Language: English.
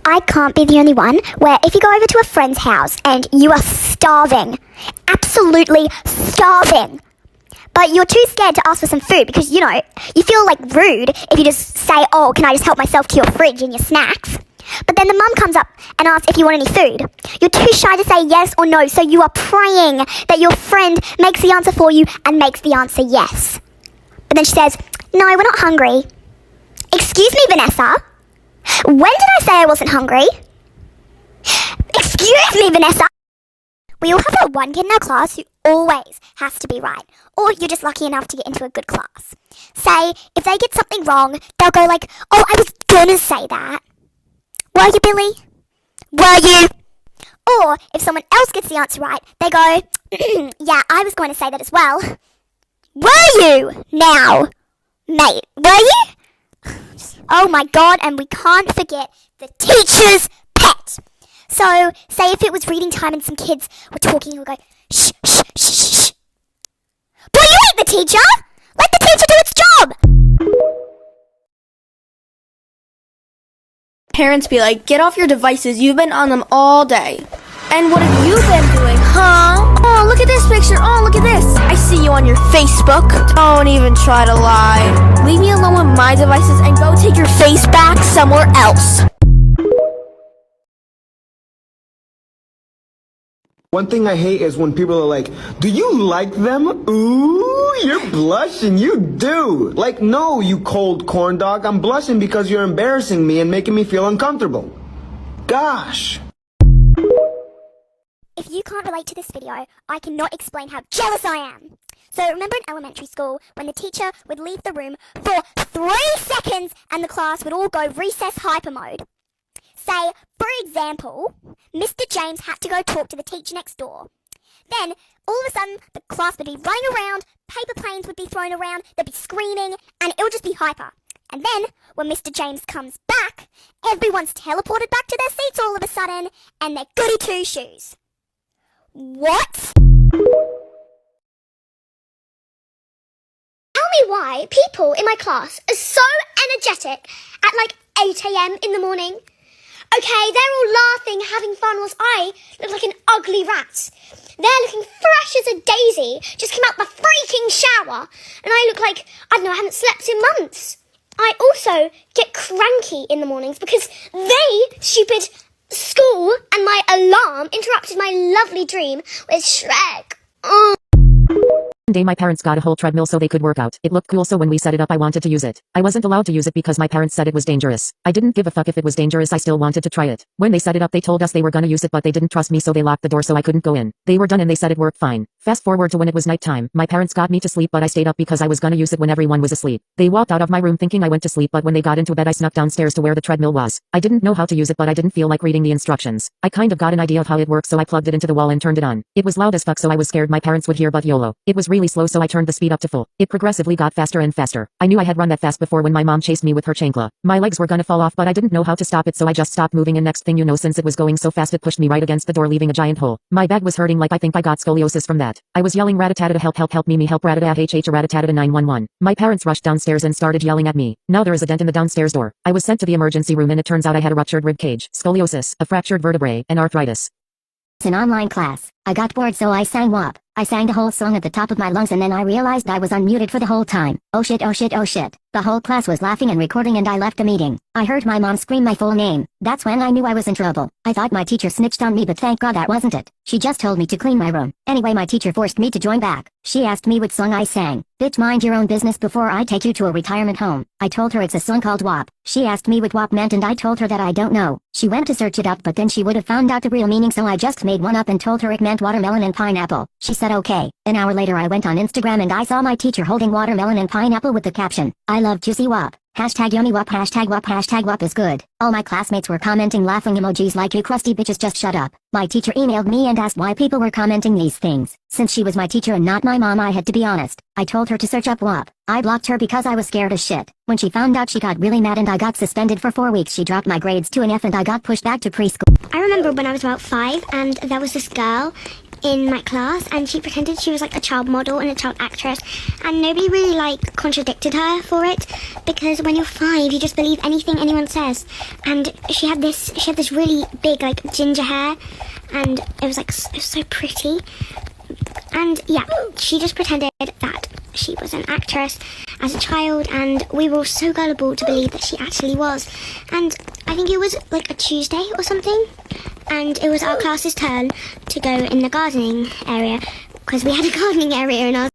I can't be the only one where if you go over to a friend's house and you are starving, absolutely starving, but you're too scared to ask for some food because, you know, you feel like rude if you just say, oh, can I just help myself to your fridge and your snacks? But then the mum comes up and asks if you want any food. You're too shy to say yes or no, so you are praying that your friend makes the answer for you and makes the answer yes. But then she says, no, we're not hungry. Excuse me, Vanessa? When did I say I wasn't hungry? Excuse me, Vanessa? We all have that one kid in our class who always has to be right. Or you're just lucky enough to get into a good class. Say, if they get something wrong, they'll go like, oh, I was gonna say that. Were you, Billy? Were you? Or if someone else gets the answer right, they go, yeah, I was going to say that as well. Were you? Now, mate, were you? Oh my God, and we can't forget the teacher's pet. So, say if it was reading time and some kids were talking, we would go, shh, shh, shh, shh, shh. But you ain't the teacher! Let the teacher do its job! Parents be like, get off your devices, you've been on them all day. And what have you been doing, huh? Oh, look at this picture, oh, look at this. I see you on your Facebook. Don't even try to lie. Leave me alone with my devices and go take your face back somewhere else. One thing I hate is when people are like, do you like them? Ooh, you're blushing, you do. Like, no, you cold corn dog, I'm blushing because you're embarrassing me and making me feel uncomfortable. Gosh. If you can't relate to this video, I cannot explain how jealous I am. So remember in elementary school when the teacher would leave the room for 3 seconds and the class would all go recess hyper mode? Say, for example, Mr. James had to go talk to the teacher next door. Then, all of a sudden, the class would be running around, paper planes would be thrown around, they'd be screaming, and it would just be hyper. And then, when Mr. James comes back, everyone's teleported back to their seats all of a sudden, and they're goody two-shoes. What? Tell me why people in my class are so energetic at like 8 a.m. in the morning. Okay, they're all laughing, having fun, whilst I look like an ugly rat. They're looking fresh as a daisy, just came out the freaking shower, and I look like, I don't know, I haven't slept in months. I also get cranky in the mornings because they, stupid school and my alarm, interrupted my lovely dream with Shrek. One day my parents got a whole treadmill so they could work out. It looked cool, so when we set it up I wanted to use it. I wasn't allowed to use it because my parents said it was dangerous. I didn't give a fuck if it was dangerous, I still wanted to try it. When they set it up they told us they were gonna use it but they didn't trust me so they locked the door so I couldn't go in. They were done and they said it worked fine. Fast forward to when it was nighttime. My parents got me to sleep but I stayed up because I was gonna use it when everyone was asleep. They walked out of my room thinking I went to sleep but when they got into bed I snuck downstairs to where the treadmill was. I didn't know how to use it but I didn't feel like reading the instructions. I kind of got an idea of how it works so I plugged it into the wall and turned it on. It was loud as fuck so I was scared my parents would hear but YOLO. It was really slow so I turned the speed up to full. It progressively got faster and faster. I knew I had run that fast before when my mom chased me with her chancla. My legs were gonna fall off but I didn't know how to stop it so I just stopped moving and next thing you know since it was going so fast it pushed me right against the door leaving a giant hole. My back was hurting like I think I got scoliosis from that. I was yelling rat-a-tat-a help help help me help rat-a-tat-a rat-a-tat-a 911. My parents rushed downstairs and started yelling at me. Now there is a dent in the downstairs door. I was sent to the emergency room and it turns out I had a ruptured rib cage, scoliosis, a fractured vertebrae, and arthritis. In online class, I got bored so I sang WAP. I sang the whole song at the top of my lungs and then I realized I was unmuted for the whole time. Oh shit, oh shit, oh shit. The whole class was laughing and recording and I left the meeting. I heard my mom scream my full name. That's when I knew I was in trouble. I thought my teacher snitched on me but thank God that wasn't it. She just told me to clean my room. Anyway, my teacher forced me to join back. She asked me what song I sang. Bitch, mind your own business before I take you to a retirement home. I told her it's a song called WAP. She asked me what WAP meant and I told her that I don't know. She went to search it up but then she would have found out the real meaning so I just made one up and told her it meant watermelon and pineapple. She said okay. An hour later I went on Instagram and I saw my teacher holding watermelon and pineapple with the caption, I love juicy WAP. Hashtag yummy WAP, hashtag WAP is good. All my classmates were commenting laughing emojis like you crusty bitches just shut up. My teacher emailed me and asked why people were commenting these things. Since she was my teacher and not my mom I had to be honest. I told her to search up WAP. I blocked her because I was scared as shit. When she found out she got really mad and I got suspended for 4 weeks. She dropped my grades to an F and I got pushed back to preschool. I remember when I was about 5 and there was this girl in my class, and she pretended she was like a child model and a child actress, and nobody really like contradicted her for it, because when you're 5 you just believe anything anyone says. And she had this really big like ginger hair, and it was so pretty. And yeah, she just pretended that she was an actress as a child, and we were all so gullible to believe that she actually was. And I think it was like a Tuesday or something, and it was our class's turn to go in the gardening area, because we had a gardening area in our